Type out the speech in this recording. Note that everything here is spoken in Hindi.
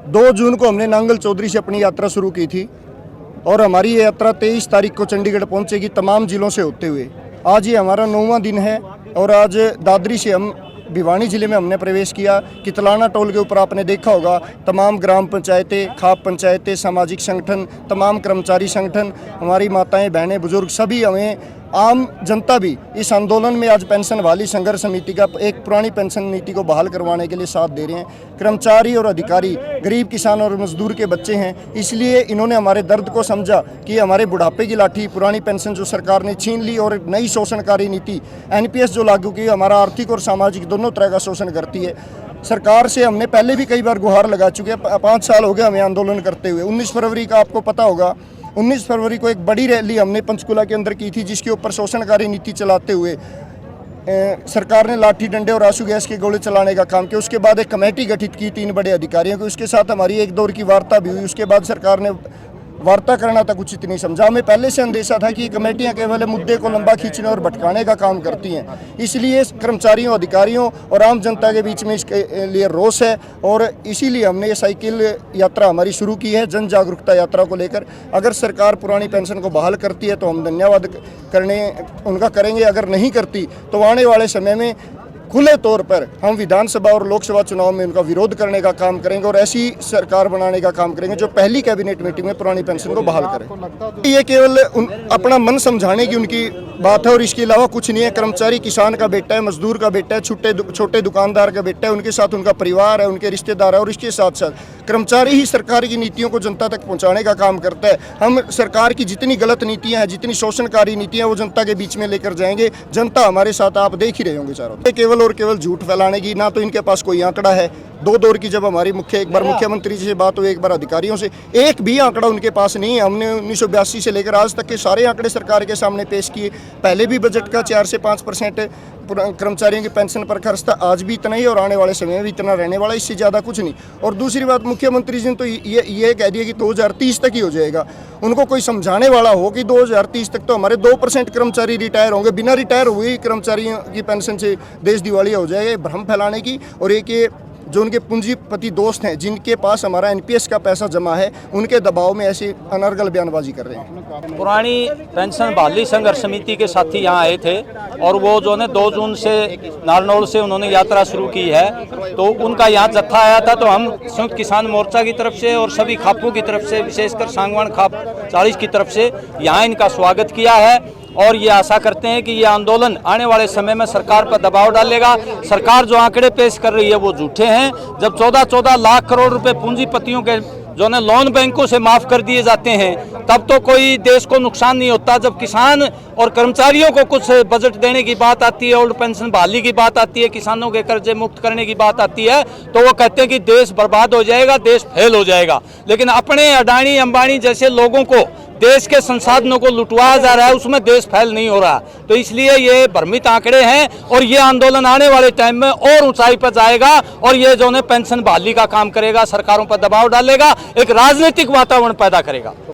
2 जून को हमने नांगल चौधरी से अपनी यात्रा शुरू की थी और हमारी ये यात्रा 23 तारीख को चंडीगढ़ पहुंचेगी तमाम ज़िलों से होते हुए। आज ये हमारा 9वां दिन है और आज दादरी से हम भिवानी ज़िले में हमने प्रवेश किया। कितलाना टोल के ऊपर आपने देखा होगा तमाम ग्राम पंचायतें, खाप पंचायतें, सामाजिक संगठन, तमाम कर्मचारी संगठन, हमारी माताएं, बहनें, बुजुर्ग सभी हमें आम जनता भी इस आंदोलन में आज पेंशन वाली संघर्ष समिति का एक पुरानी पेंशन नीति को बहाल करवाने के लिए साथ दे रहे हैं। कर्मचारी और अधिकारी गरीब किसान और मजदूर के बच्चे हैं, इसलिए इन्होंने हमारे दर्द को समझा कि हमारे बुढ़ापे की लाठी पुरानी पेंशन जो सरकार ने छीन ली और नई शोषणकारी नीति NPS जो लागू की हमारा आर्थिक और सामाजिक दोनों तरह का शोषण करती है। सरकार से हमने पहले भी कई बार गुहार लगा चुके हैं। 5 साल हो गए हमें आंदोलन करते हुए। 19 फरवरी का आपको पता होगा, 19 फरवरी को एक बड़ी रैली हमने पंचकुला के अंदर की थी, जिसके ऊपर शोषणकारी नीति चलाते हुए सरकार ने लाठी डंडे और आंसू गैस के गोले चलाने का काम किया। उसके बाद एक कमेटी गठित की 3 बड़े अधिकारियों की, उसके साथ हमारी एक दौर की वार्ता भी हुई। उसके बाद सरकार ने वार्ता करना तक उचित नहीं समझा। हमें पहले से अंदेशा था कि ये कमेटियां केवल मुद्दे को लंबा खींचने और भटकाने का काम करती हैं, इसलिए कर्मचारियों, अधिकारियों और आम जनता के बीच में इसके लिए रोष है और इसीलिए हमने ये साइकिल यात्रा हमारी शुरू की है, जन जागरूकता यात्रा को लेकर। अगर सरकार पुरानी पेंशन को बहाल करती है तो हम धन्यवाद उनका करेंगे, अगर नहीं करती तो आने वाले समय में खुले तौर पर हम विधानसभा और लोकसभा चुनाव में उनका विरोध करने का काम करेंगे और ऐसी सरकार बनाने का काम करेंगे जो पहली कैबिनेट मीटिंग में पुरानी पेंशन को बहाल करे। ये केवल अपना मन समझाने की उनकी बात है और इसके अलावा कुछ नहीं है। कर्मचारी किसान का बेटा है, मजदूर का बेटा है, छोटे दुकानदार का बेटा है, उनके साथ उनका परिवार है, उनके रिश्तेदार है और इसके साथ साथ कर्मचारी ही सरकार की नीतियों को जनता तक पहुँचाने का काम करता है। हम सरकार की जितनी गलत नीतियाँ हैं, जितनी शोषणकारी नीतियाँ, वो जनता के बीच में लेकर जाएंगे। जनता हमारे साथ, आप देख ही रहे होंगे चारों। केवल और केवल झूठ फैलाने की ना तो इनके पास कोई आंकड़ा है। 2 दौर की जब हमारी एक बार मुख्यमंत्री जी से बात हुई, एक बार अधिकारियों से, एक भी आंकड़ा उनके पास नहीं है। हमने 1982 से लेकर आज तक के सारे आंकड़े सरकार के सामने पेश किए। पहले भी बजट का 4 से 5% कर्मचारियों की पेंशन पर खर्च था, आज भी इतना ही और आने वाले समय में भी इतना रहने वाला, इससे ज़्यादा कुछ नहीं। और दूसरी बात, मुख्यमंत्री जी ने तो ये कह दिया कि 2030 तक ही हो जाएगा। उनको कोई समझाने वाला हो कि 2030 तक तो हमारे 2% कर्मचारी रिटायर होंगे, बिना रिटायर हुए कर्मचारियों की पेंशन से देश दिवालिया हो जाएगा। भ्रम फैलाने की और एक ये जो उनके पूंजीपति दोस्त हैं, जिनके पास हमारा NPS का पैसा जमा है, उनके दबाव में ऐसी अनर्गल बयानबाजी कर रहे हैं। पुरानी पेंशन बहाली संघर्ष समिति के साथी यहाँ आए थे और वो जो है 2 जून से नारनौल से उन्होंने यात्रा शुरू की है, तो उनका यहाँ जत्था आया था। तो हम संयुक्त किसान मोर्चा की तरफ से और सभी खापों की तरफ से, विशेषकर सांगवान खाप 40 की तरफ से यहाँ इनका स्वागत किया है और ये आशा करते हैं कि ये आंदोलन आने वाले समय में सरकार पर दबाव डालेगा। सरकार जो आंकड़े पेश कर रही है वो झूठे हैं। जब 14-14 लाख करोड़ रुपए पूंजीपतियों के जो है लोन बैंकों से माफ कर दिए जाते हैं, तब तो कोई देश को नुकसान नहीं होता। जब किसान और कर्मचारियों को कुछ बजट देने की बात आती है, ओल्ड पेंशन बहाली की बात आती है, किसानों के कर्जे मुक्त करने की बात आती है, तो वो कहते हैं कि देश बर्बाद हो जाएगा, देश फेल हो जाएगा। लेकिन अपने अडानी अंबानी जैसे लोगों को देश के संसाधनों को लुटवाया जा रहा है, उसमें देश फैल नहीं हो रहा। तो इसलिए ये भ्रमित आंकड़े हैं और ये आंदोलन आने वाले टाइम में और ऊंचाई पर जाएगा और ये जो है पेंशन बहाली का काम करेगा, सरकारों पर दबाव डालेगा, एक राजनीतिक वातावरण पैदा करेगा।